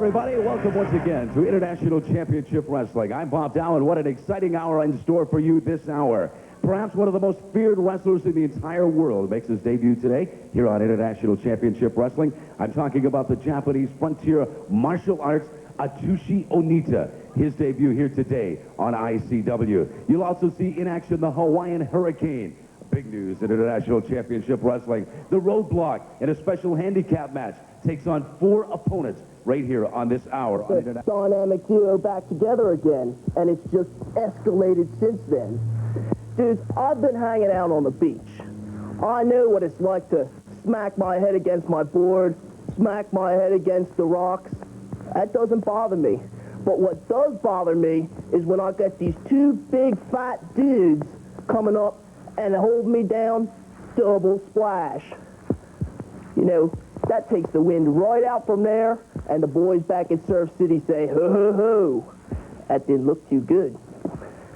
everybody. Welcome once again to International Championship Wrestling. I'm Bob Dow. What an exciting hour in store for you this hour. Perhaps one of the most feared wrestlers in the entire world makes his debut today here on International Championship Wrestling. I'm talking about the Japanese frontier martial arts, Atsushi Onita. His debut here today on ICW. You'll also see in action the Hawaiian Hurricane. Big news in International Championship Wrestling. The Roadblock in a special handicap match takes on 4 opponents right here on this hour. The dynamic duo back together again, and it's just escalated since then. Dudes, I've been hanging out on the beach. I know what it's like to smack my head against my board, smack my head against the rocks. That doesn't bother me. But what does bother me is when I get these 2 big fat dudes coming up and hold me down, double splash. You know, that takes the wind right out from there, and the boys back in Surf City say, ho, ho, ho. That didn't look too good.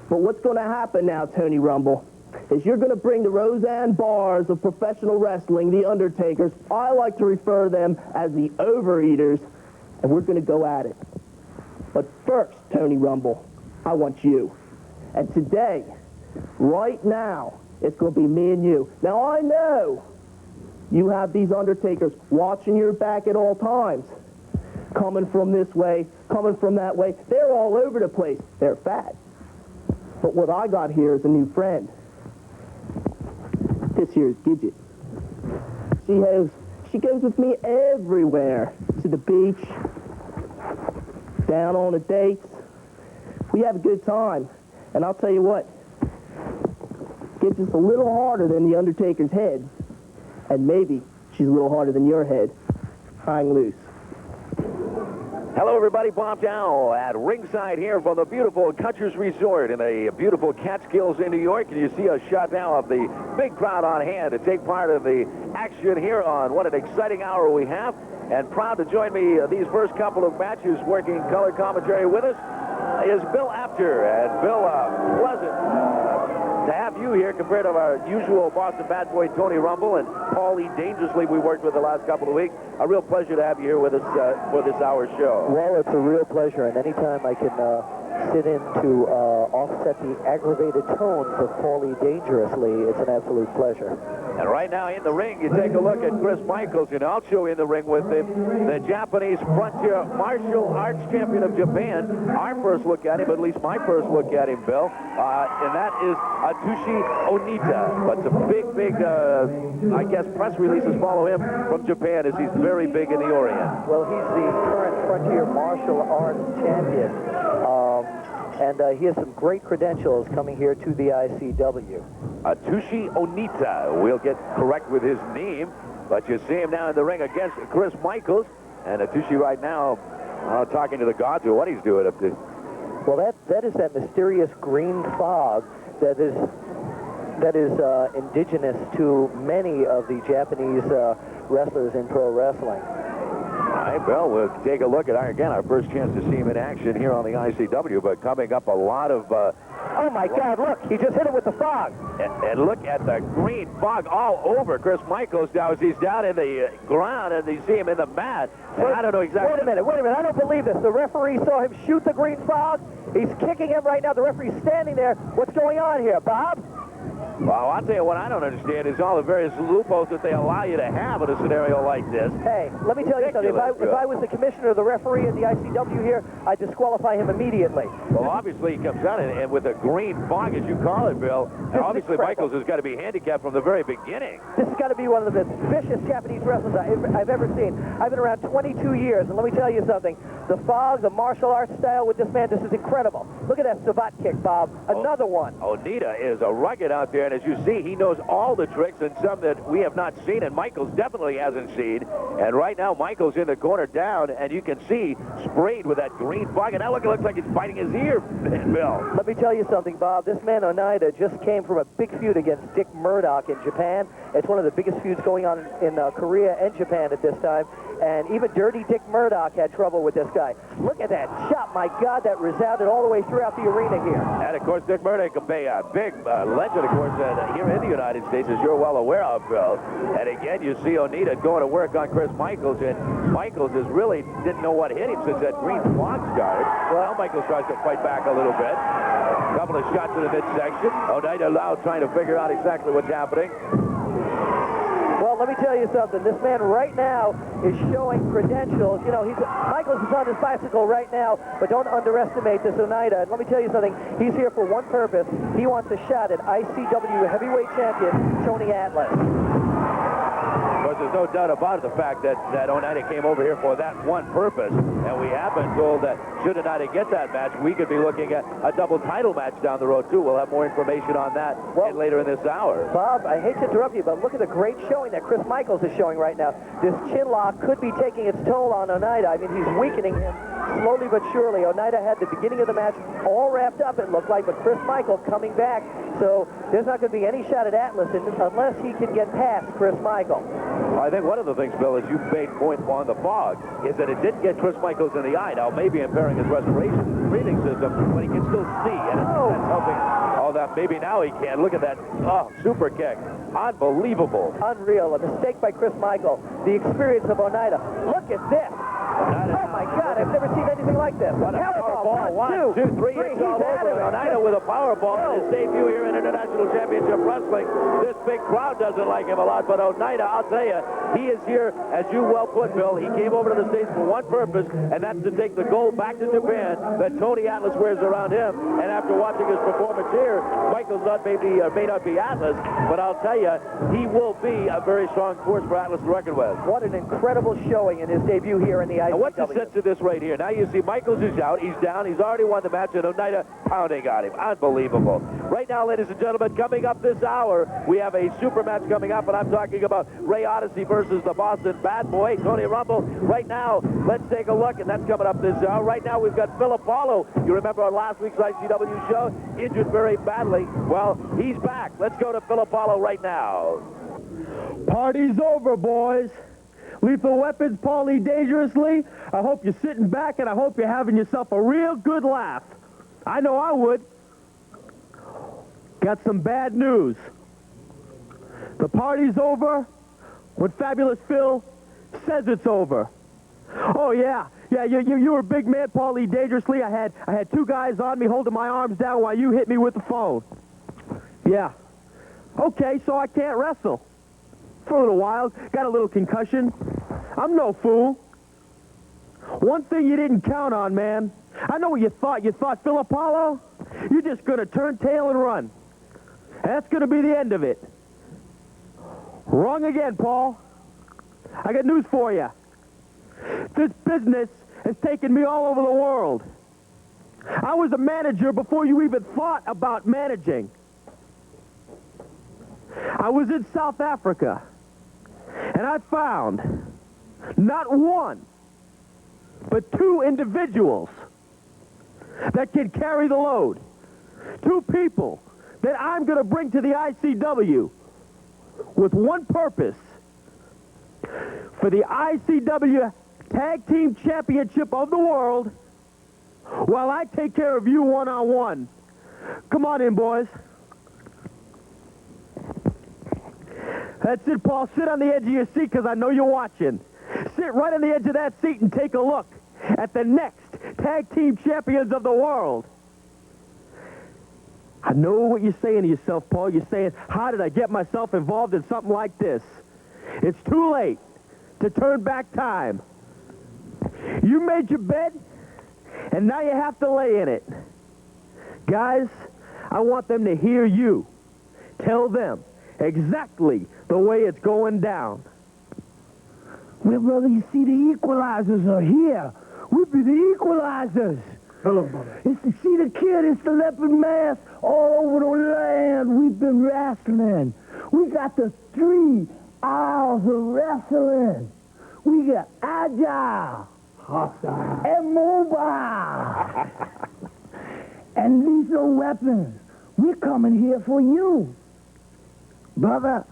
But what's going to happen now, Tony Rumble, is you're going to bring the Roseanne bars of professional wrestling, the Undertakers. I like to refer to them as the Overeaters, and we're going to go at it. But first, Tony Rumble, I want you. And today, right now, it's going to be me and you. Now, I know you have these Undertakers watching your back at all times. Coming from this way, coming from that way. They're all over the place. They're fat. But what I got here is a new friend. This here is Gidget. She goes with me everywhere. To the beach, down on the dates. We have a good time. And I'll tell you what, Gidget's a little harder than the Undertaker's head. And maybe she's a little harder than your head. Hang loose. Hello, everybody. Bob Dow at ringside here from the beautiful Country's Resort in the beautiful Catskills in New York. And you see a shot now of the big crowd on hand to take part of the action here on what an exciting hour we have. And proud to join me these first couple of matches working color commentary with us is Bill Apter. And Bill, pleasant to have you here compared to our usual Boston Bad Boy Tony Rumble and Paulie Dangerously we worked with the last couple of weeks. A real pleasure to have you here with us for this hour show. Well, it's a real pleasure, and anytime I can sit in to offset the aggravated tone for Paulie Dangerously, it's an absolute pleasure. And right now in the ring, you take a look at Chris Michaels, and I'll show you in the ring with him, the Japanese frontier martial arts champion of Japan. Our first look at him, at least my first look at him, Bill, and that is Atsushi Onita. But some big, I guess, press releases follow him from Japan as he's very big in the Orient. Well, he's the current frontier martial arts champion, and he has some great credentials coming here to the ICW. Atsushi Onita. We'll get correct with his name, but you see him now in the ring against Chris Michaels, and Atsushi right now talking to the gods or what he's doing up there. Well, that is that mysterious green fog that is indigenous to many of the Japanese wrestlers in pro wrestling. All right, Bill, we'll take a look at our first chance to see him in action here on the ICW, but coming up a lot of... oh, my God, look, he just hit it with the fog. And look at the green fog all over Chris Michaels now as he's down in the ground, and you see him in the mat. And I don't know exactly... Wait a minute, I don't believe this. The referee saw him shoot the green fog. He's kicking him right now. The referee's standing there. What's going on here, Bob? Well, I'll tell you what I don't understand is all the various loopholes that they allow you to have in a scenario like this. Hey, let me tell you something. If I was the commissioner or the referee in the ICW here, I'd disqualify him immediately. Well, obviously he comes out and with a green fog, as you call it, Bill, and obviously Michaels has got to be handicapped from the very beginning. This has got to be one of the most vicious Japanese wrestlers I've ever seen. I've been around 22 years, and let me tell you something. The fog, the martial arts style with this man, this is incredible. Look at that savate kick, Bob. Another one. Onita is a rugged out there, and as you see, he knows all the tricks and some that we have not seen, and Michaels definitely hasn't seen. And right now, Michaels in the corner down, and you can see sprayed with that green fog, and now look, it looks like he's biting his ear, Bill. Let me tell you something, Bob. This man, Onita, just came from a big feud against Dick Murdoch in Japan. It's one of the biggest feuds going on in Korea and Japan at this time. And even Dirty Dick Murdoch had trouble with this guy. Look at that shot. My God, that resounded all the way throughout the arena here. And, of course, Dick Murdoch, a big legend, of course, here in the United States, as you're well aware of, Bill. And, again, you see Onita going to work on Chris Michaels, and Michaels is really didn't know what hit him since that green block started. Well, Michaels tries to fight back a little bit. A couple of shots in the midsection. Onita now trying to figure out exactly what's happening. Well, let me tell you something. This man right now is showing credentials. You know, Michaels is on his bicycle right now, but don't underestimate this Onita. And let me tell you something. He's here for one purpose. He wants a shot at ICW heavyweight champion Tony Atlas. Of course, there's no doubt about it, the fact that Onita came over here for that one purpose. And we have been told that should Onita get that match, we could be looking at a double title match down the road, too. We'll have more information on that later in this hour. Bob, I hate to interrupt you, but look at the great showing that Chris Michaels is showing right now. This chin lock could be taking its toll on Onita. I mean, he's weakening him slowly but surely. Onita had the beginning of the match all wrapped up, it looked like, but Chris Michaels coming back. So there's not going to be any shot at Atlas unless he can get past Chris Michaels. I think one of the things, Bill, as you made point on the fog, is that it didn't get Chris Michaels in the eye. Now, maybe impairing his respiration, his breathing system, but he can still see, and that's helping. Oh, that maybe now he can. Look at that. Oh, super kick. Unbelievable. Unreal. A mistake by Chris Michael. The experience of Onita. Look at this. Oh, my God. I've never seen anything like this. What a power ball. One, two, three. It's all over. Onita with a power ball in his debut here in International Championship Wrestling. This big crowd doesn't like him a lot, but Onita, I'll tell you, he is here, as you well put, Bill. He came over to the States for one purpose, and that's to take the gold back to Japan that Tony Atlas wears around him. And after watching his performance here, Michaels may not be Atlas, but I'll tell you, he will be a very strong force for Atlas to reckon with. What an incredible showing in his debut here in the IWCW. And what's the sense of this right here? Now you see Michaels is out, he's down, he's already won the match, and Onita pounding on him. Unbelievable. Right now, ladies and gentlemen, coming up this hour, we have a super match coming up, and I'm talking about Ray Odyssey versus the Boston Bad Boy, Tony Rumble. Right now, let's take a look, and that's coming up this hour. Right now, we've got Phil Apollo. You remember on last week's ICW show, injured very badly. Well, he's back. Let's go to Phil Apollo right now. Party's over, boys. Lethal Weapons, Paulie Dangerously. I hope you're sitting back, and I hope you're having yourself a real good laugh. I know I would. Got some bad news. The party's over when Fabulous Phil says it's over. Oh, yeah. Yeah, you were a big man, Paulie Dangerously. I had two guys on me holding my arms down while you hit me with the phone. Yeah. Okay, so I can't wrestle. For a little while. Got a little concussion. I'm no fool. One thing you didn't count on, man. I know what you thought. You thought, Phil Apollo, you're just going to turn tail and run. That's going to be the end of it. Wrong again, Paul. I got news for you. This business has taken me all over the world. I was a manager before you even thought about managing. I was in South Africa, and I found not one, but two individuals that can carry the load. Two people that I'm going to bring to the ICW with one purpose: for the ICW Tag Team Championship of the world, while I take care of you one-on-one. Come on in, boys. That's it, Paul. Sit on the edge of your seat, because I know you're watching. Sit right on the edge of that seat and take a look at the next Tag Team Champions of the world. I know what you're saying to yourself, Paul. You're saying, how did I get myself involved in something like this? It's too late to turn back time. You made your bed, and now you have to lay in it. Guys, I want them to hear you. Tell them exactly the way it's going down. Well, brother, you see, the equalizers are here. We be the equalizers. Hello, brother. It's the Cheetah Kid, it's the Leopard Mask, all over the land. We've been wrestling. We got the 3 hours of wrestling. We got agile, Hostile, and mobile, and lethal weapons. We're coming here for you. Brother,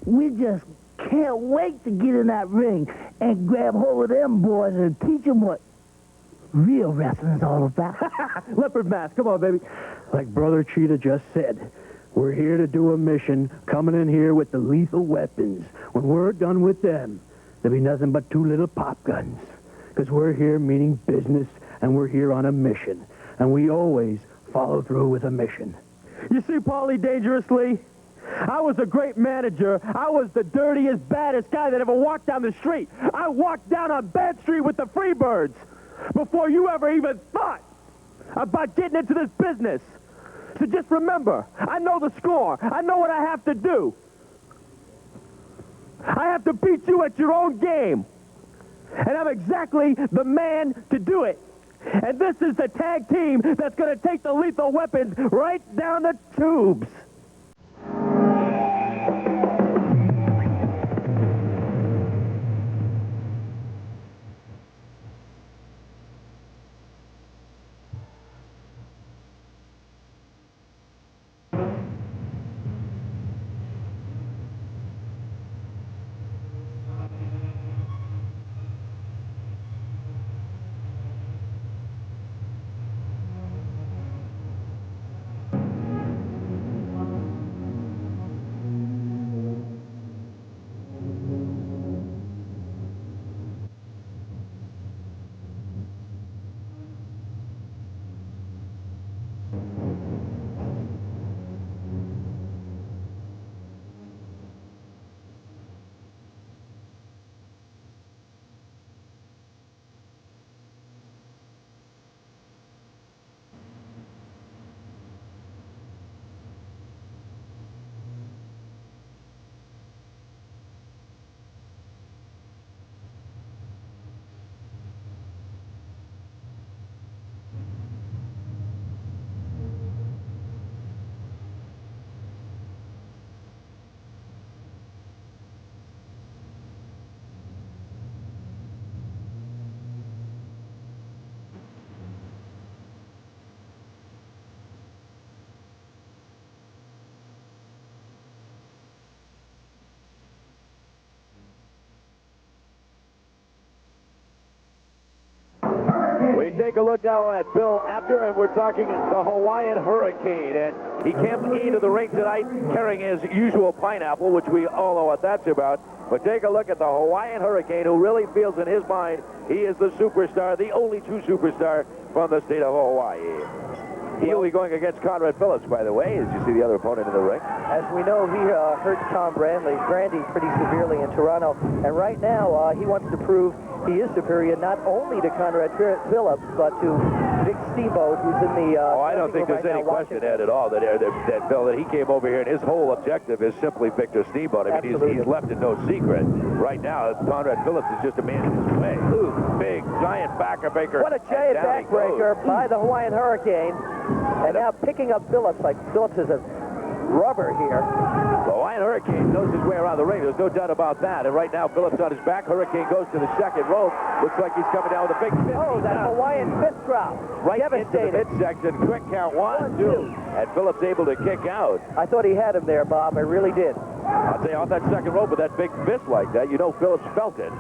we just can't wait to get in that ring and grab hold of them boys and teach them what real wrestling's all about. Leopard mask, come on, baby. Like Brother Cheetah just said, we're here to do a mission, coming in here with the lethal weapons. When we're done with them, there'll be nothing but 2 little pop guns. Because we're here meaning business, and we're here on a mission. And we always follow through with a mission. You see, Paulie Dangerously, I was a great manager. I was the dirtiest, baddest guy that ever walked down the street. I walked down on Bad Street with the Freebirds before you ever even thought about getting into this business. So just remember, I know the score. I know what I have to do. I have to beat you at your own game. And I'm exactly the man to do it. And this is the tag team that's going to take the lethal weapons right down the tubes. We take a look now at Bill Apter, and we're talking the Hawaiian Hurricane. And he came into the ring tonight carrying his usual pineapple, which we all know what that's about. But take a look at the Hawaiian Hurricane, who really feels in his mind he is the superstar, the only true superstar from the state of Hawaii. He'll be going against Conrad Phillips, by the way, as you see the other opponent in the ring. As we know, he hurt Tom Brandy pretty severely in Toronto. And right now, he wants to prove he is superior not only to Conrad Phillips, but to Vic Steamboat, who's in the... I don't think there's any question, Ed, at all, that Bill, that he came over here, and his whole objective is simply Victor Steamboat. I mean, he's left it no secret. Right now, Conrad Phillips is just a man in his way. Ooh, big, giant backbreaker. What a giant backbreaker by the Hawaiian Hurricane. And now picking up Phillips, like Phillips is a rubber here. The Hawaiian Hurricane knows his way around the ring. There's no doubt about that. And right now, Phillips on his back. Hurricane goes to the second rope. Looks like he's coming down with a big fist. Oh, that Hawaiian fist drop. Right into the midsection. Quick count. 1, 2. And Phillips able to kick out. I thought he had him there, Bob. I really did. I'll say, on that second rope with that big fist like that, you know Phillips felt it.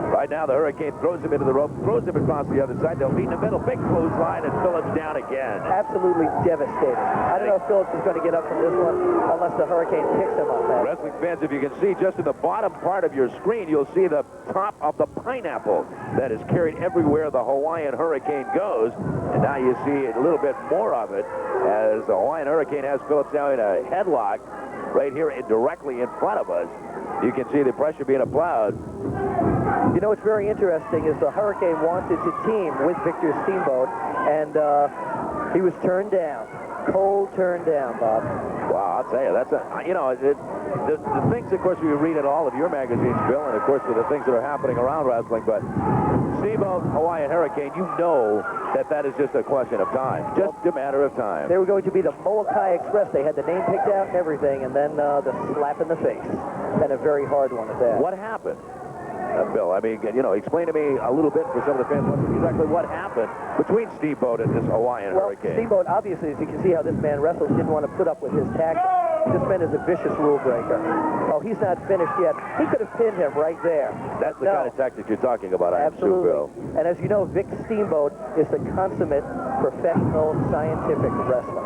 Right now, the Hurricane throws him into the rope, throws him across the other side. They'll meet in the middle. Big clothesline, and Phillips down again. Absolutely devastating. I don't know if Phillips is going to get up from this one unless the Hurricane picks him up. Wrestling fans, if you can see just in the bottom part of your screen, you'll see the top of the pineapple that is carried everywhere the Hawaiian Hurricane goes. And now you see a little bit more of it as the Hawaiian Hurricane has Phillips now in a headlock right here directly in front of us. You can see the pressure being applied. You know what's very interesting is the Hurricane wanted to team with Victor Steamboat, and he was turned down. Cold turned down, Bob. Wow, I'll tell you, that's the things, of course, we read in all of your magazines, Bill, and of course, with the things that are happening around wrestling, but Steamboat, Hawaiian Hurricane, you know that is just a question of time, just a matter of time. They were going to be the Molokai Express. They had the name picked out and everything, and then the slap in the face, and a very hard one at that. What happened? Bill, I mean, explain to me a little bit for some of the fans exactly what happened between Steamboat and this Hawaiian Hurricane. Steamboat, obviously, as you can see how this man wrestles, didn't want to put up with his tactics. This man is a vicious rule breaker. Oh, he's not finished yet. He could have pinned him right there. That's the kind of tactic you're talking about, I assume, Absolutely. Bill. And as you know, Vic Steamboat is the consummate professional scientific wrestler.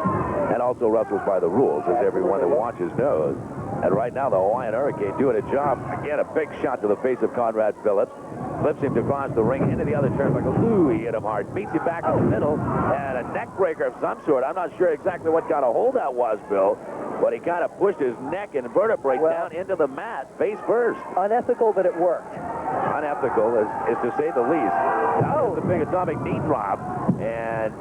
And also wrestles by the rules, as everyone that watches knows. And right now, the Hawaiian Hurricane doing a job. Again, a big shot to the face of Conrad Phillips. Flips him to cross the ring into the other turnbuckle. Ooh, he hit him hard. Beats him back in the middle. And a neck breaker of some sort. I'm not sure exactly what kind of hold that was, Bill. But he kind of pushed his neck and vertebrae down into the mat, face first. Unethical, but it worked. Unethical, is to say the least. That was a big atomic knee drop. And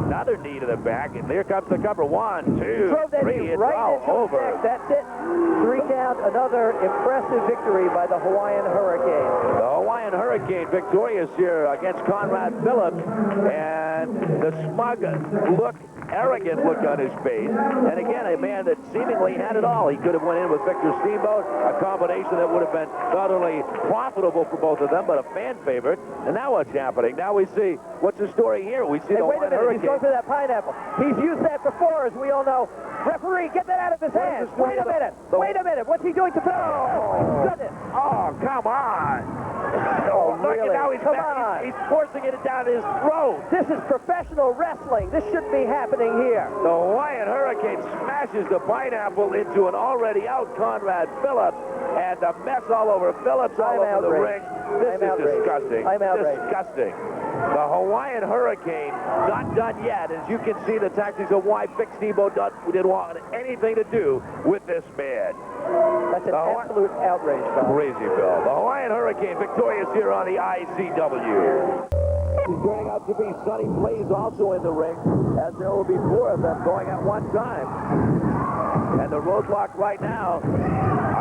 another knee to the back. And there comes the cover. 1, 2, Drove that 3. knee It's right all into over. his neck. That's it. 3 count. Another impressive victory by the Hawaiian Hurricane. The Hawaiian Hurricane victorious here against Conrad Phillips. And the smug look, arrogant look on his face. And again, a man that seemingly had it all. He could have went in with Victor Steamboat, a combination that would have been not only profitable for both of them, but a fan favorite. And now what's happening? Now we see, what's the story here? We see Hey, the wait a Hawaiian minute. Hurricane. He's going for that pineapple. He's used that before, as we all know. Referee, get that out of his hands. Wait a minute. Wait a minute. What's he doing to Phillips? Oh, goodness. Oh, come on. Oh, Look really? at how he's, Come on. he's forcing it down his throat. This is professional wrestling. This shouldn't be happening here. The Hawaiian Hurricane smashes the pineapple into an already out Conrad Phillips, and a mess all over Phillips, all over the ring. This is disgusting. I'm outraged. Disgusting. The Hawaiian Hurricane not done yet. As you can see, the tactics of why Vic Steamboat didn't want anything to do with this man. That's an absolute outrage, Bob. Crazy, Bill. The Hawaiian Hurricane victorious here on the ICW. Turning out to be Sonny Blaze also in the ring, as there will be 4 of them going at one time. And the roadblock right now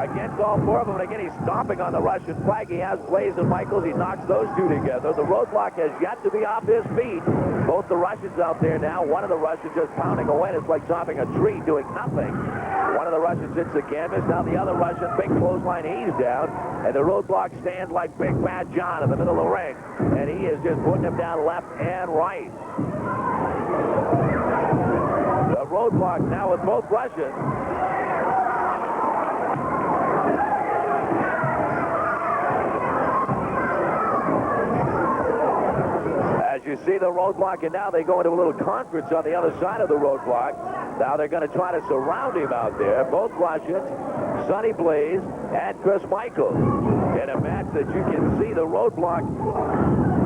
against all 4 of them. And again, he's stomping on the Russian flag. He has Blaze and Michaels. He knocks those 2 together. The roadblock has yet to be off his feet. Both the Russians out there now. One of the Russians just pounding away. It's like chopping a tree, doing nothing. One of the Russians hits the canvas. Now the other Russian, big clothesline, he's down. And the roadblock stands like Big Bad John in the middle of the ring. And he is just putting him down left and right. The roadblock now with both Russians. As you see the roadblock, and now they go into a little conference on the other side of the roadblock. Now they're going to try to surround him out there. Both Russians, Sonny Blaze and Chris Michaels. In a match that you can see the roadblock,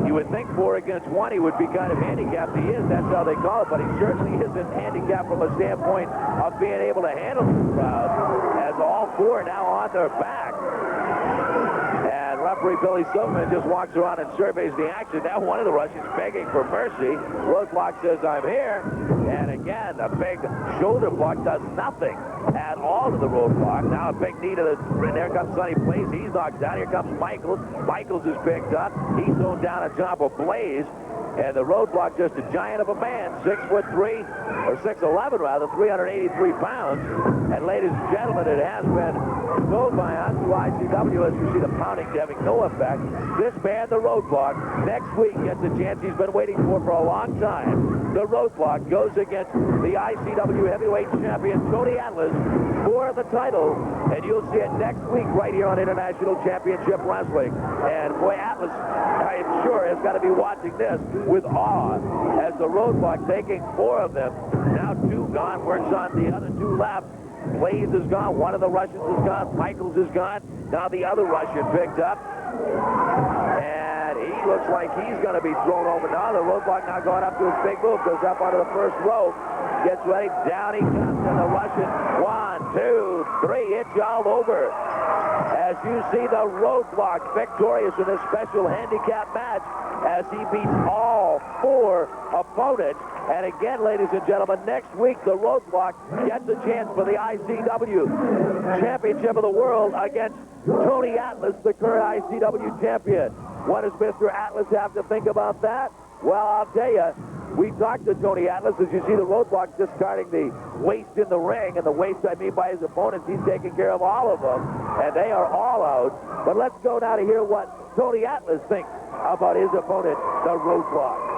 you would think 4 against 1 he would be kind of handicapped. He is, that's how they call it, but he certainly isn't handicapped from a standpoint of being able to handle the crowd, as all 4 now on their back. And referee Billy Silverman just walks around and surveys the action. Now one of the Russians begging for mercy. Roadblock says, I'm here. And again, a big shoulder block does nothing at all to the roadblock. Now a big knee to the... And there comes Sonny Blaze. He's knocked down. Here comes Michaels. Michaels is picked up. He's thrown down on top of Blaze. And the roadblock, just a giant of a man, 6'3", or 6'11", rather, 383 pounds. And ladies and gentlemen, it has been told by us through ICW, as you see the pounding having no effect. This man, the roadblock, next week gets a chance he's been waiting for a long time. The roadblock goes against the ICW heavyweight champion, Tony Atlas, for the title. And you'll see it next week right here on International Championship Wrestling. And boy, Atlas, I am sure, has got to be watching this with awe, as the roadblock taking 4 of them. Now 2 gone, works on the other 2 left. Blaze is gone, one of the Russians is gone, Michaels is gone. Now the other Russian picked up. And he looks like he's going to be thrown over. Now the roadblock now going up to his big move, goes up onto the first rope, gets ready, down he comes, and the Russian, 1, 2, 3, it's all over. As you see the roadblock victorious in this special handicap match, as he beats all 4 opponents. And again, ladies and gentlemen, next week the roadblock gets a chance for the ICW Championship of the World against Tony Atlas, the current ICW champion. What does Mr. Atlas have to think about that? Well, I'll tell you, we talked to Tony Atlas. As you see the roadblock discarding the waste in the ring, and the waste I mean by his opponents, he's taking care of all of them, and they are all out. But let's go now to hear what Tony Atlas thinks about his opponent, the roadblock.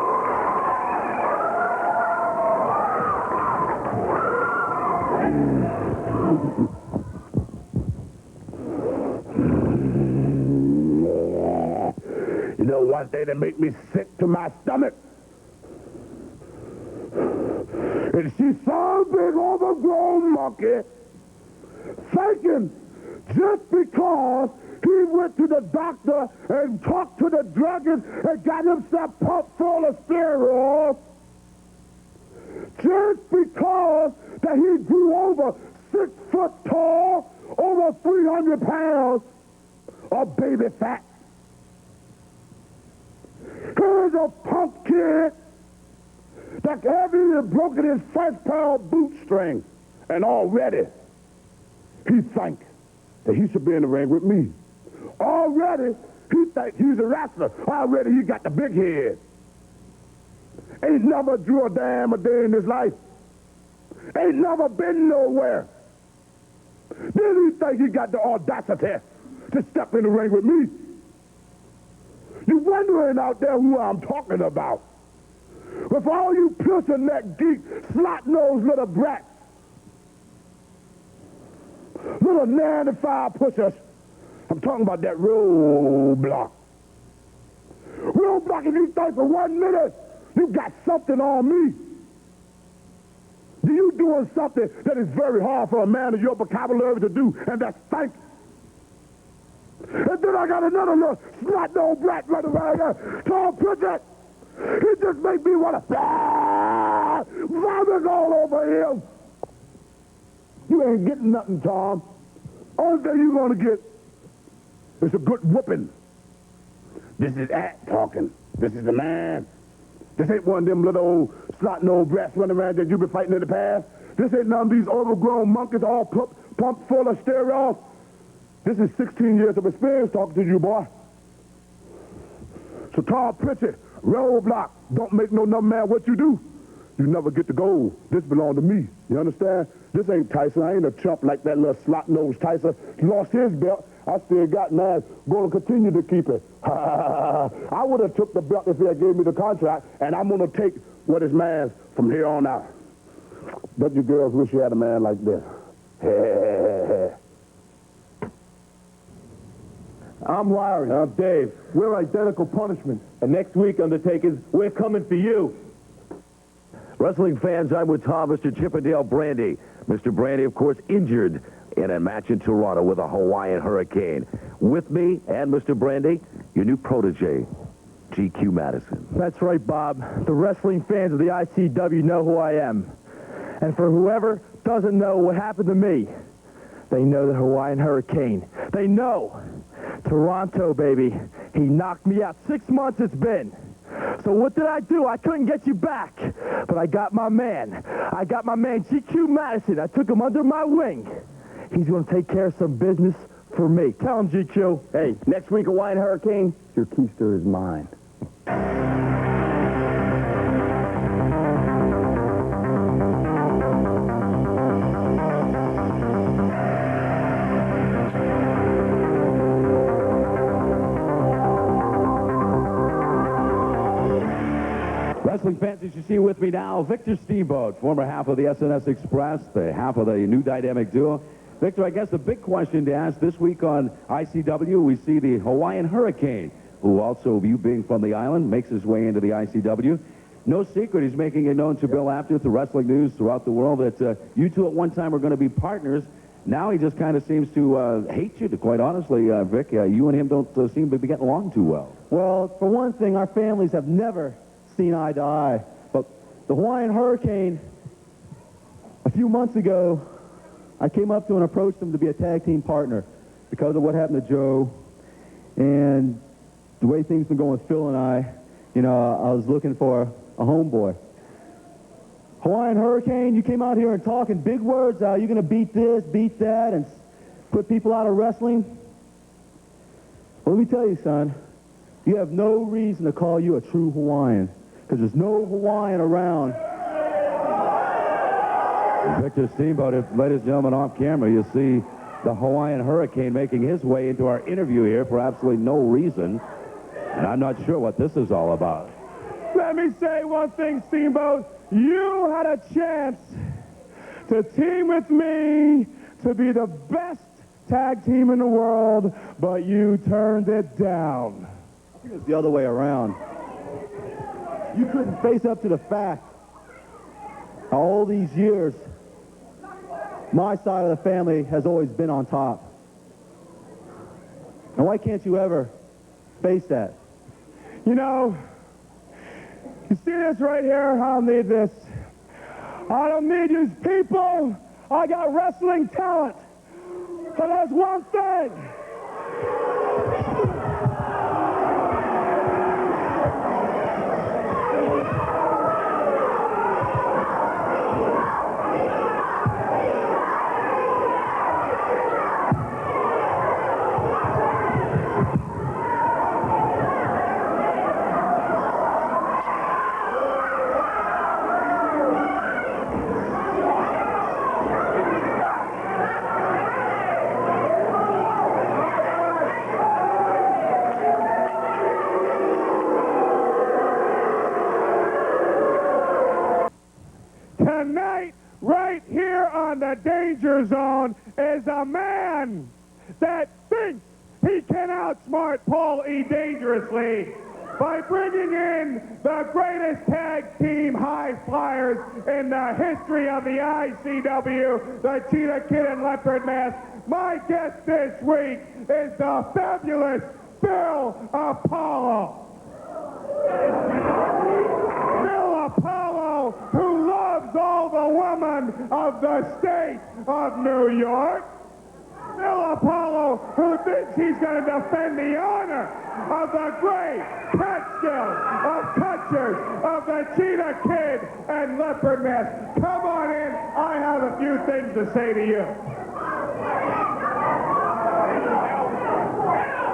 You know, one thing that make me sick to my stomach is she some big overgrown monkey thinking just because he went to the doctor and talked to the druggist and got himself pumped full of steroids, just because that he grew over 6 foot tall, over 300 pounds of baby fat. Here's a punk kid that hasn't broken his first pair of bootstrings, and already he thinks that he should be in the ring with me. Already he thinks he's a wrestler. Already he got the big head. Ain't never drew a damn a day in his life. Ain't never been nowhere. Then he think he got the audacity to step in the ring with me. You wondering out there who I'm talking about. But for all you pussy-neck geek, slot-nosed little brats, little 95 pushers, I'm talking about that roadblock. Roadblock, if you think for 1 minute you got something on me, you doing something that is very hard for a man of your vocabulary to do, and that's think. And then I got another little snot-nosed brat running around here, Tall Pritchett. He just make me want to vomit all over him. You ain't getting nothing, Tom. Only thing you're going to get is a good whooping. This is Act talking. This is the man. This ain't one of them little old snot-nosed brats running around that you've been fighting in the past. This ain't none of these overgrown monkeys all pumped full of steroids. This is 16 years of experience talking to you, boy. So Tall Pritchett, roadblock, don't make no number man what you do. You never get the gold. This belong to me. You understand? This ain't Tyson. I ain't a chump like that little slot-nosed Tyson. He lost his belt. I still got mine. Going to continue to keep it. I would have took the belt if he had gave me the contract, and I'm going to take what is mine from here on out. But you girls wish you had a man like this. I'm Larry. I'm Dave. We're identical punishment. And next week, Undertakers, we're coming for you. Wrestling fans, I'm with Tom, Mr. Chippendale Brandy. Mr. Brandy, of course, injured in a match in Toronto with a Hawaiian Hurricane. With me and Mr. Brandy, your new protege, GQ Madison. That's right, Bob. The wrestling fans of the ICW know who I am. And for whoever doesn't know what happened to me, they know the Hawaiian Hurricane. They know. Toronto, baby. He knocked me out. 6 months it's been. So what did I do? I couldn't get you back. But I got my man. I got my man, GQ Madison. I took him under my wing. He's going to take care of some business for me. Tell him, GQ. Hey, next week, Hawaiian Hurricane, your keister is mine. Wrestling fans, as you see with me now, Victor Steamboat, former half of the SNS Express, the half of the new dynamic duo. Victor, I guess the big question to ask this week on ICW, we see the Hawaiian Hurricane, who also, you being from the island, makes his way into the ICW. No secret, he's making it known to Bill Apter, the wrestling news throughout the world, that you two at one time were going to be partners. Now he just kind of seems to hate you, quite honestly, Vic. You and him don't seem to be getting along too well. Well, for one thing, our families have never seen eye to eye. But the Hawaiian Hurricane, a few months ago, I came up to him and approached him to be a tag team partner because of what happened to Joe and the way things been going with Phil and I. You know, I was looking for a homeboy. Hawaiian Hurricane, you came out here and talking big words. You're going to beat this, beat that, and put people out of wrestling. Well, let me tell you, son, you have no reason to call you a true Hawaiian, because there's no Hawaiian around. Victor Steamboat, ladies and gentlemen, off camera, you see the Hawaiian Hurricane making his way into our interview here for absolutely no reason. And I'm not sure what this is all about. Let me say one thing, Steamboat. You had a chance to team with me to be the best tag team in the world, but you turned it down. I think it's the other way around. You couldn't face up to the fact how all these years my side of the family has always been on top. And why can't you ever face that? You know, you see this right here? I don't need this. I don't need these people. I got wrestling talent. But there's one thing. Tonight, right here on the Danger Zone, is a man that thinks he can outsmart Paul E. Dangerously by bringing in the greatest tag team high flyers in the history of the ICW, the Cheetah Kid and Leopard Mask. My guest this week is the fabulous Bill Apollo. Bill Apollo, who loves all the women of the state of New York. Bill Apollo, who thinks he's going to defend the honor of the great Catskills, of Catchers, of the Cheetah Kid and Leopard Mask. Come on in. I have a few things to say to you.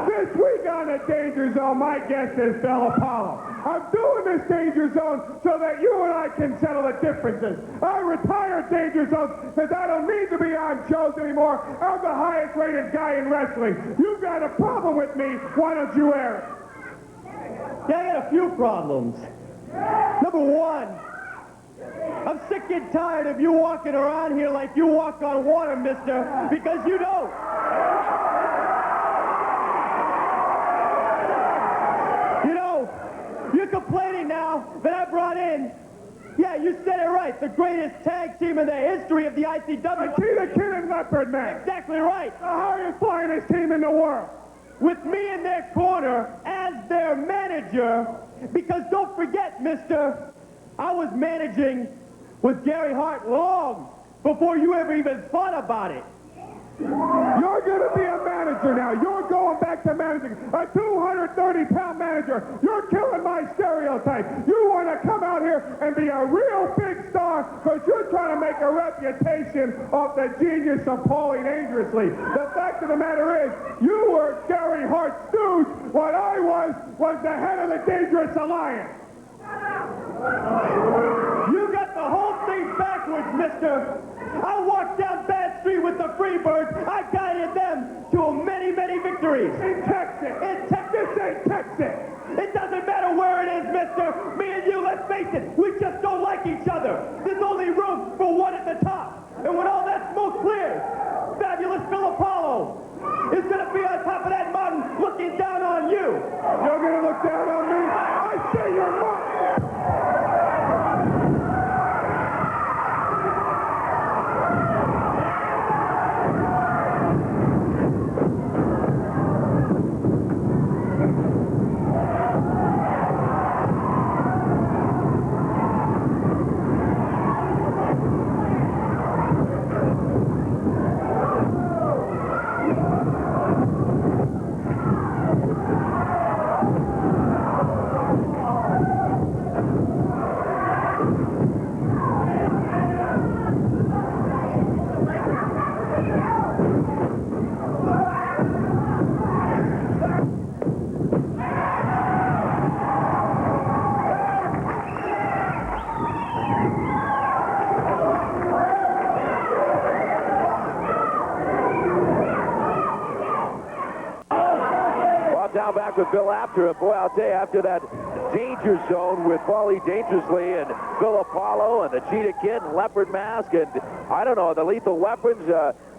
This week on the Danger Zone, my guest is Bill Apollo. I'm doing this Danger Zone so that you and I can settle the differences. I retired Danger Zone because I don't need to be on shows anymore. I'm the highest rated guy in wrestling. You've got a problem with me. Why don't you air it? Yeah, I got a few problems. Number one, I'm sick and tired of you walking around here like you walk on water, mister, because you don't. You know, you're complaining now that I brought in, yeah, you said it right, the greatest tag team in the history of the ICW. The Cheetah Kid and Leopard Mask. Exactly right. The highest flyingest team in the world. With me in their corner as their manager, because don't forget, mister, I was managing with Gary Hart long before you ever even thought about it. You're going to be a manager now. You're going back to managing. A 230-pound manager. You're killing my stereotype. You want to come out here and be a real big star because you're trying to make a reputation of the genius of Paulie Dangerously. The fact of the matter is, you were Gary Hart's stooge. What I was the head of the Dangerous Alliance. You got the whole thing backwards, mister. I walked down Bad Street with the Freebirds. I guided them to many, many victories. In Texas. In Texas. This ain't Texas. It doesn't matter where it is, mister. Me and you, let's face it, we just don't like each other. There's only room for one at the top. And when all that smoke clears, fabulous Bill Apollo is going to be on top of that mountain looking down on you. You're going to look down on me? I say you're not. Now back with Bill after, boy, I'll tell you, after that Danger Zone with Paulie Dangerously and Phil Apollo and the Cheetah Kid and Leopard Mask and, I don't know, the Lethal Weapons.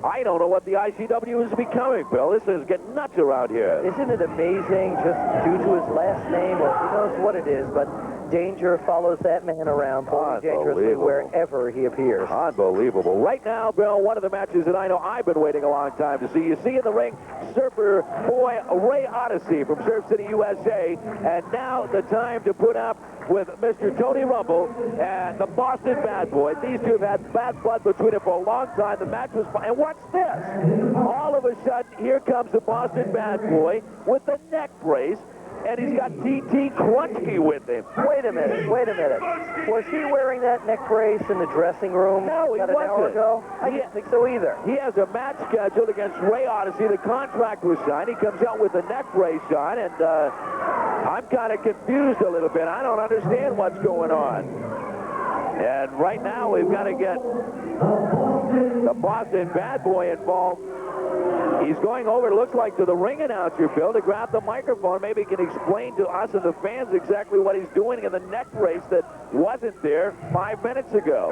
I don't know what the ICW is becoming, Bill. This is getting nuts around here. Isn't it amazing, just due to his last name, or who knows what it is, but danger follows that man around, Paulie Dangerously, wherever he appears. Unbelievable. Right now, Bill, one of the matches that I know I've been waiting a long time to see. You see in the ring, surfer boy Ray Odyssey from Surf City, USA, and now the time to put up with Mr. Tony Rumble and the Boston Bad Boy. These two have had bad blood between them for a long time. The match was fun. And what's this? All of a sudden, here comes the Boston Bad Boy with the neck brace, and he's got T.T. Crunchkey with him. Wait a minute. Was he wearing that neck brace in the dressing room No, he about an hour wasn't. ago? I didn't think so either. He has a match scheduled against Ray Odyssey. The contract was signed. He comes out with the neck brace on, and I'm kind of confused a little bit. I don't understand what's going on. And right now, we've got to get the Boston Bad Boy involved. He's going over, it looks like, to the ring announcer, Phil, to grab the microphone. Maybe he can explain to us and the fans exactly what he's doing in the neck brace that wasn't there 5 minutes ago.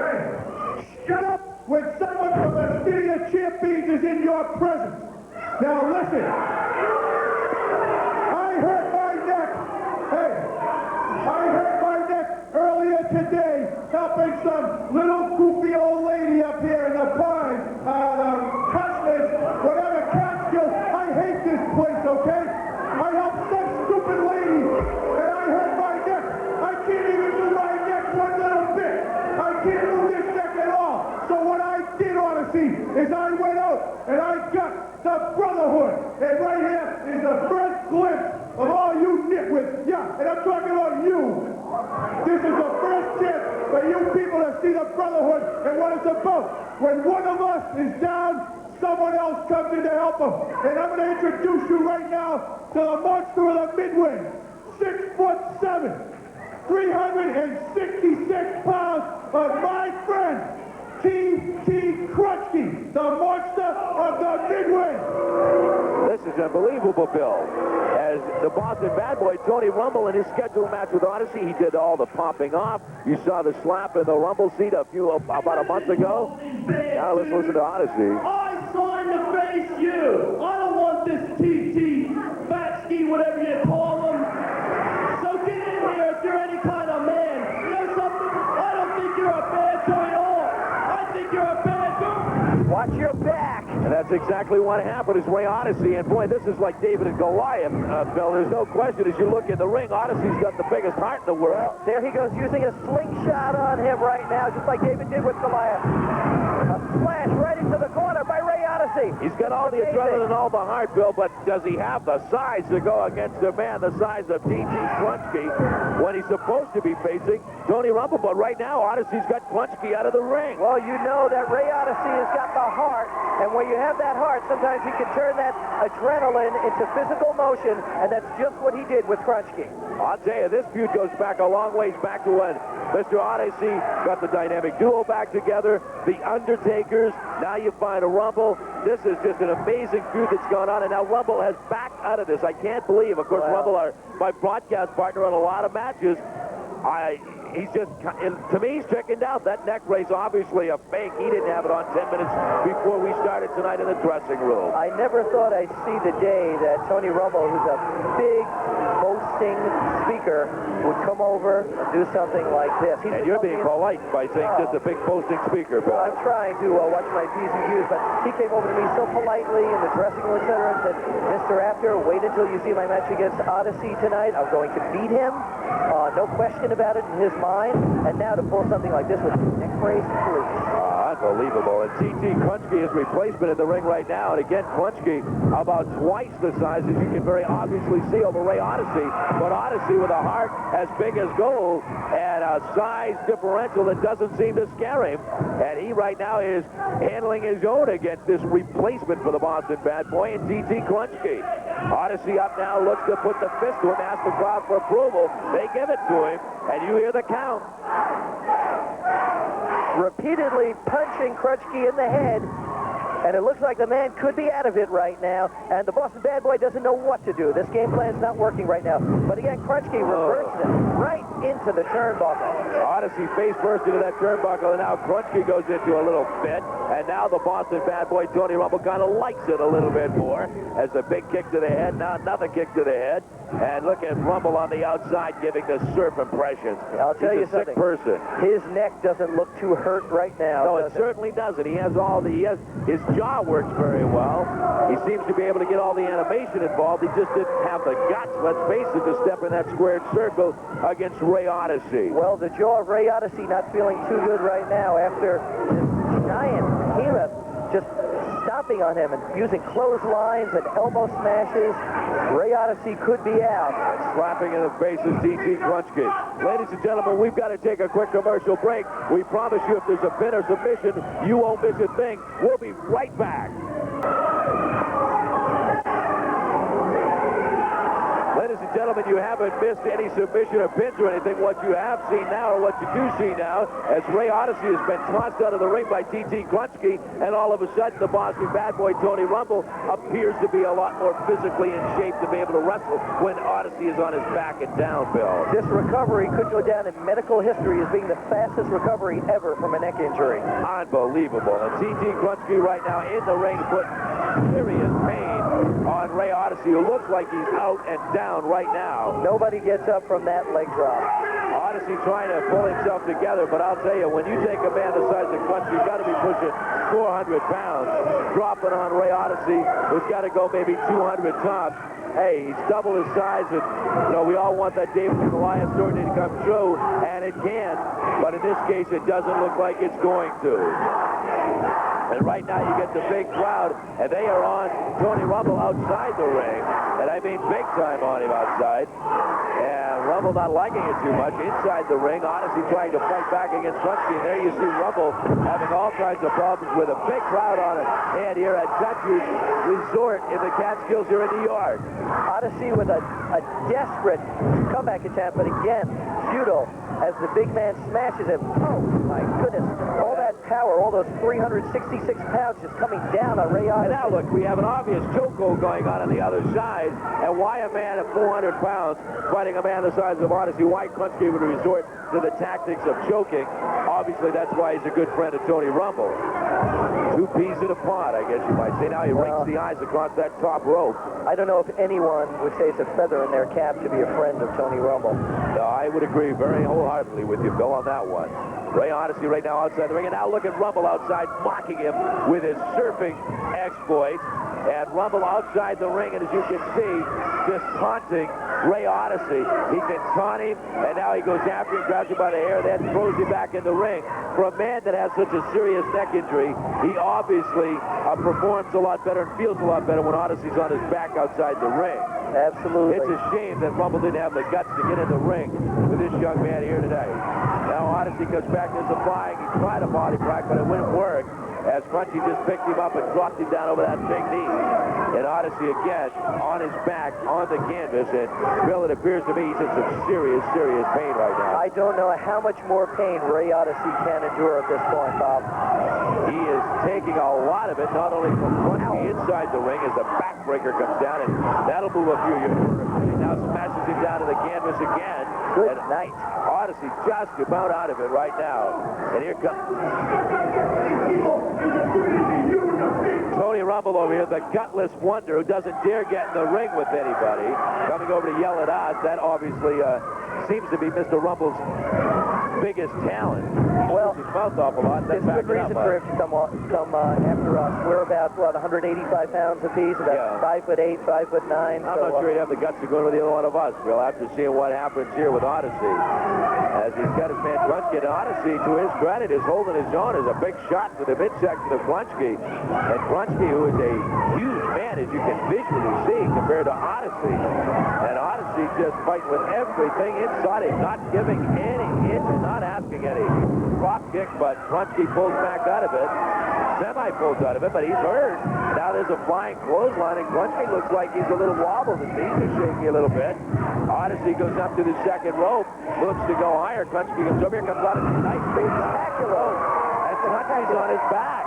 Shut up when someone from the City of Champions is in your presence. Now listen. I hurt my neck. Hey, I hurt my neck earlier today helping some little goofy old lady up here in the pine. Cutlass, whatever Catskill. I hate this place, okay? I helped some stupid lady and I hurt my neck. I can't even do my neck one little bit. I can't do this neck at all. So what I did, Odyssey, is I went out and I got the Brotherhood. And right here is the first glimpse of all you nitwits. Yeah, and I'm talking about you. This is the first chance for you people to see the Brotherhood and what it's about. When one of us is down, someone else comes in to help them. And I'm going to introduce you right now to the monster of the Midway. 6'7", 366 pounds of my friend, T.T. Crutchkey, the monster of the Midway. This is unbelievable, Bill. As the Boston Bad Boy, Tony Rumble, in his scheduled match with Odyssey, he did all the popping off. You saw the slap in the Rumble seat about a month ago. Now let's listen to Odyssey. I signed to face you. I don't want this T.T. Batsky, whatever you call him. So get in here if you're any kind of man. You know something? I don't think you're a bad boy at all. I think you're a bad dude. Watch your back. And that's exactly what happened. Is Ray Odyssey, and boy, this is like David and Goliath, Bill. There's no question. As you look in the ring, Odyssey's got the biggest heart in the world. There he goes, using a slingshot on him right now, just like David did with Goliath. A splash right into the corner by Ray Odyssey. He's got all the adrenaline and all the heart, Bill, but does he have the size to go against a man the size of T.T. Crunchkey when he's supposed to be facing Tony Rumble? But right now, Odyssey's got Crunchkey out of the ring. Well, you know that Ray Odyssey has got the heart, and when you have that heart, sometimes you can turn that adrenaline into physical motion, and that's just what he did with Crunchkey. I'll tell you, this feud goes back a long ways back to when Mr. Odyssey got the dynamic duo back together, the Undertakers, now you find a Rumble. This is just an amazing feud that's gone on, and now Rumble has backed out of this. I can't believe, of course, Rumble, my broadcast partner on a lot of matches, he's just, to me, he's chickened out. That neck brace, obviously a fake. He didn't have it on 10 minutes before we started tonight in the dressing room. I never thought I'd see the day that Tony Rumble, who's a big, boasting speaker, would come over and do something like this. And you're being polite by saying just a big boasting speaker, Bill. I'm trying to watch my P's and Q's, but he came over to me so politely in the dressing room, etc., and said, Mr. Apter, wait until you see my match against Odyssey tonight. I'm going to beat him. No question about it in his mind. And now to pull something like this with neck brace, please. Unbelievable. And T.T. Crunchkey is replacement in the ring right now. And again, Crunchkey about twice the size, as you can very obviously see, over Ray Odyssey. But Odyssey with a heart as big as gold and a size differential that doesn't seem to scare him. And he right now is handling his own against this replacement for the Boston Bad Boy and T.T. Crunchkey. Odyssey up now, looks to put the fist to him, ask the crowd for approval. They give it to him, and you hear the count. Repeatedly punching Crutchkey in the head. And it looks like the man could be out of it right now, and the Boston Bad Boy doesn't know what to do. This game plan's not working right now. But again, Krunchke reverses it right into the turnbuckle. Odyssey face first into that turnbuckle, and now Krunchke goes into a little fit, and now the Boston Bad Boy, Tony Rumble, kind of likes it a little bit more as a big kick to the head, now another kick to the head, and look at Rumble on the outside giving the surf impressions. I'll tell you something. Sick person. His neck doesn't look too hurt right now. No, it certainly doesn't. He has his jaw works very well. He seems to be able to get all the animation involved. He just didn't have the guts, let's face it, to step in that squared circle against Ray Odyssey. Well, the jaw of Ray Odyssey not feeling too good right now after this giant behemoth just stomping on him and using clotheslines and elbow smashes. Ray Odyssey could be out. Slapping in the face of T.T. Krunchke. Ladies and gentlemen, we've got to take a quick commercial break. We promise you if there's a pin or submission, you won't miss a thing. We'll be right back. Ladies and gentlemen, you haven't missed any submission or pins or anything. What you have seen now, or what you do see now, as Ray Odyssey has been tossed out of the ring by T.T. Krunchke, and all of a sudden the Boston Bad Boy, Tony Rumble, appears to be a lot more physically in shape to be able to wrestle when Odyssey is on his back and down, Bill. This recovery could go down in medical history as being the fastest recovery ever from a neck injury. Unbelievable. And T.T. Krunchke right now in the ring put serious pain on Ray Odyssey, who looks like he's out and down right now. Nobody gets up from that leg drop. Odyssey trying to pull himself together, but I'll tell you, when you take a man the size of Krunchke, you've got to be pushing 400 pounds. Dropping on Ray Odyssey, who's got to go maybe 200 tops. Hey, he's double his size, and we all want that David and Goliath story to come true, and it can, but in this case, it doesn't look like it's going to. And right now you get the big crowd, and they are on Tony Rumble outside the ring. And I mean big time on him outside. And Rumble not liking it too much. Inside the ring, Odyssey trying to fight back against Krunchke. And there you see Rumble having all kinds of problems with a big crowd on it. And here at Country Resort in the Catskills here in New York. Odyssey with a desperate comeback attempt, but again, futile as the big man smashes him. Oh, my goodness. All that power, all those 366 pounds just coming down on Ray Odyssey. And now, look, we have an obvious chokehold going on the other side. And why a man at 400 pounds fighting a man the size of Odyssey? Why Krunchke would resort to the tactics of choking? Obviously, that's why he's a good friend of Tony Rumble. Two peas in a pod, I guess you might say. Now he rings the eyes across that top rope. I don't know if anyone would say it's a feather in their cap to be a friend of Tony Rumble. No, I would agree very wholeheartedly with you, Bill, on that one. Ray Odyssey right now outside the ring, and now look at Rumble outside mocking him with his surfing exploits. And Rumble outside the ring, and as you can see, just taunting Ray Odyssey. He can taunt him, and now he goes after him, grabs him by the hair, then throws him back in the ring. For a man that has such a serious neck injury, he obviously performs a lot better and feels a lot better when Odyssey's on his back outside the ring. Absolutely. It's a shame that Rumble didn't have the guts to get in the ring with this young man here today. Now Odyssey comes back to supplying. He tried a body crack, but it wouldn't work, as Krunchke just picked him up and dropped him down over that big knee. And Odyssey again on his back on the canvas, and Bill, it appears to me he's in some serious pain right now. I don't know how much more pain Ray Odyssey can endure at this point, Bob. He is taking a lot of it, not only from Krunchke inside the ring as the backbreaker comes down, and that'll move a few years. He now smashes him down to the canvas again. Good night. Odyssey just about out of it right now. And here comes Tony Rumble over here, the gutless wonder who doesn't dare get in the ring with anybody. Coming over to yell at us. That obviously seems to be Mr. Rumble's biggest talent. He Well, his mouth off a lot. There's good reason for him to come after us. We're about, 185 pounds apiece, about 5'8", 5'9". I'm not sure he'd have the guts to go in with either one of us, Bill, after seeing what happens here with Odyssey. As he's got his man Krunchke, and Odyssey, to his credit, is holding his own as a big shot to the midsection of Krunchke. And Krunchke, who is a huge man, as you can visually see, compared to Odyssey. And Odyssey just fighting with everything inside him, not giving any inch, not asking any drop kick, but Krunchke pulls back out of it. Semi-pulls out of it, but he's hurt. Now there's a flying clothesline, and Krunchke looks like he's a little wobbled. His knees are shaking a little bit. Odyssey goes up to the second rope, looks to go higher. Krunchke comes over here, comes out of a nice big spectacular. And Krunchke's on his back.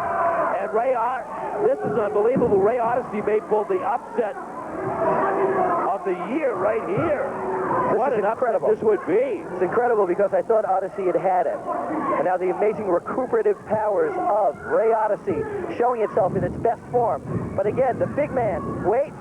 And And this is unbelievable. Ray Odyssey may pull the upset of the year right here. What an upset this would be. It's incredible because I thought Odyssey had it. And now the amazing recuperative powers of Ray Odyssey showing itself in its best form. But again, the big man, wait.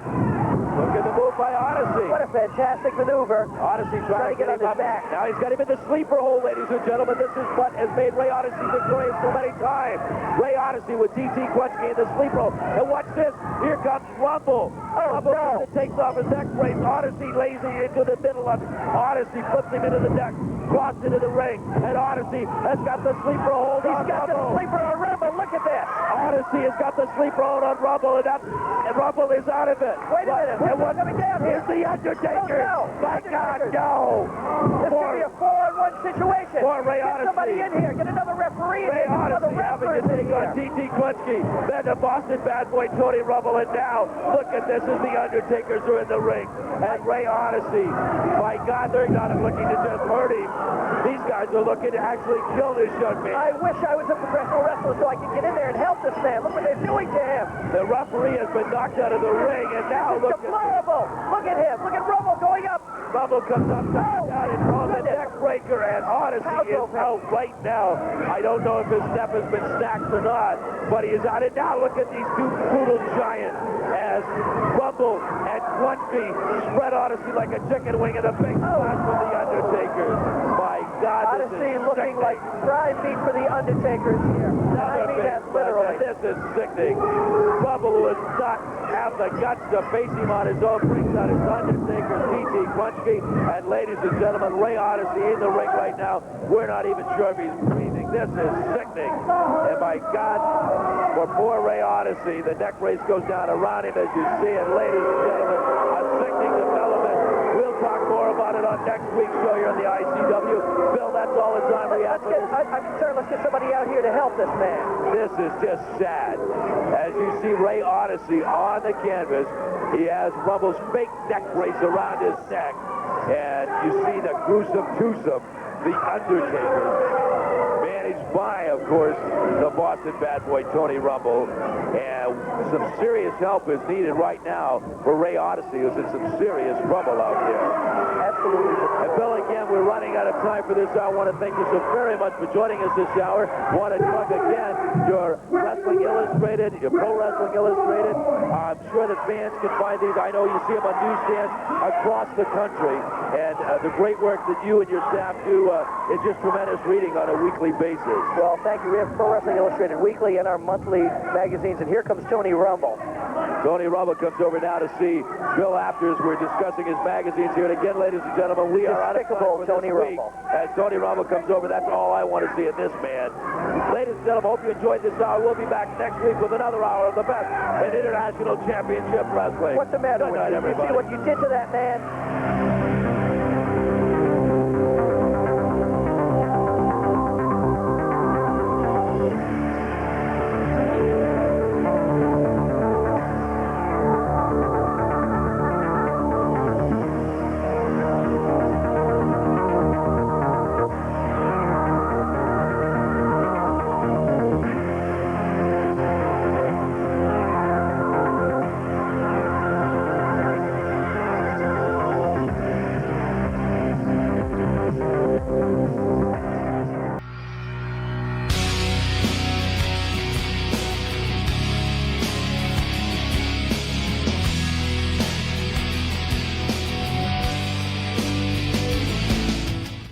Look at the move by Odyssey. What a fantastic maneuver. Odyssey trying to get on him his up. back. Now he's got him in the sleeper hole, ladies and gentlemen. This is what has made Ray Odyssey victorious so many times. Ray Odyssey with DT Quetchke in the sleeper hole. And watch this. Here comes Rumble. Rumble comes and takes off his neck brace. Odyssey lays him into the middle of it. Odyssey flips him into the deck, crossed into the ring. And Odyssey has got the sleeper hold on Rumble. He's got the sleeper on Rumble. Look at this. Odyssey has got the sleeper hold on Rumble, and Rumble is out of it. Wait a minute. And what's coming down here? Here's the Undertaker. Oh, no. My God, no. This could be a 4-on-1 situation. For Ray Get Odyssey. somebody in here. Get another referee in Ray here. Get another Odyssey having wrestler to in take on here. DT Quetchke. Then the Boston Bad Boy Tony Rumble. And now, look at this as the Undertakers are in the ring. And Ray Odyssey, my God, they're not looking to just hurt him. These guys are looking to actually kill this young man. I wish I was a professional wrestler so I could get in there and help this man. Look what they're doing to him. The referee has been knocked out of the ring, and now It's look at deplorable. Look at him. Look at Rumble going up. Rumble comes up, down, and throws a neck breaker, and Odyssey is out right now. I don't know if his step has been stacked or not, but he is out. And now look at these two brutal giants as Rumble and Quetchke spread Odyssey like a chicken wing in a big spot for the Undertakers. My God, this Odyssey is looking sickening. like prime meat for the Undertakers here. And I mean that literally. This is sickening. Rumble, who does not have the guts to face him on his own, brings out his Undertaker, DT Quetchke, and ladies and gentlemen, Ray Odyssey in the ring right now. We're not even sure if he's breathing. This is sickening. And my God, for poor Ray Odyssey, the neck brace goes down around him, as you see it, ladies and gentlemen. A sickening development. We'll talk more about it on next week's show here on the ICW. Bill, that's all the time we have for this. I'm concerned. Let's get somebody out here to help this man. This is just sad. As you see Ray Odyssey on the canvas, he has Rumble's fake neck brace around his neck. And you see the gruesome twosome, the Undertaker, managed by, of course, the Boston Bad Boy Tony Rumble. And some serious help is needed right now for Ray Odyssey, who's in some serious trouble out there. Absolutely. And Bill, again, we're running out of time for this hour. I want to thank you so very much for joining us this hour. Want to plug again your Wrestling Illustrated, your Pro Wrestling Illustrated. I'm sure that fans can find these. I know you see them on newsstands across the country. And the great work that you and your staff do is just tremendous reading on a weekly basis. Well, thank you. We have Pro Wrestling Illustrated Weekly and our monthly magazines. And here comes Tony Rumble. Tony Rumble comes over now to see Bill Afters. We're discussing his magazines here. And again, ladies and gentlemen, we are out of time for Tony this week. Rumble. As Tony Rumble comes over, that's all I want to see in this man. Ladies and gentlemen, hope you enjoyed this hour. We'll be back next week with another hour of the best in International Championship Wrestling. What's the matter Good with night, you? everybody. You see what you did to that man?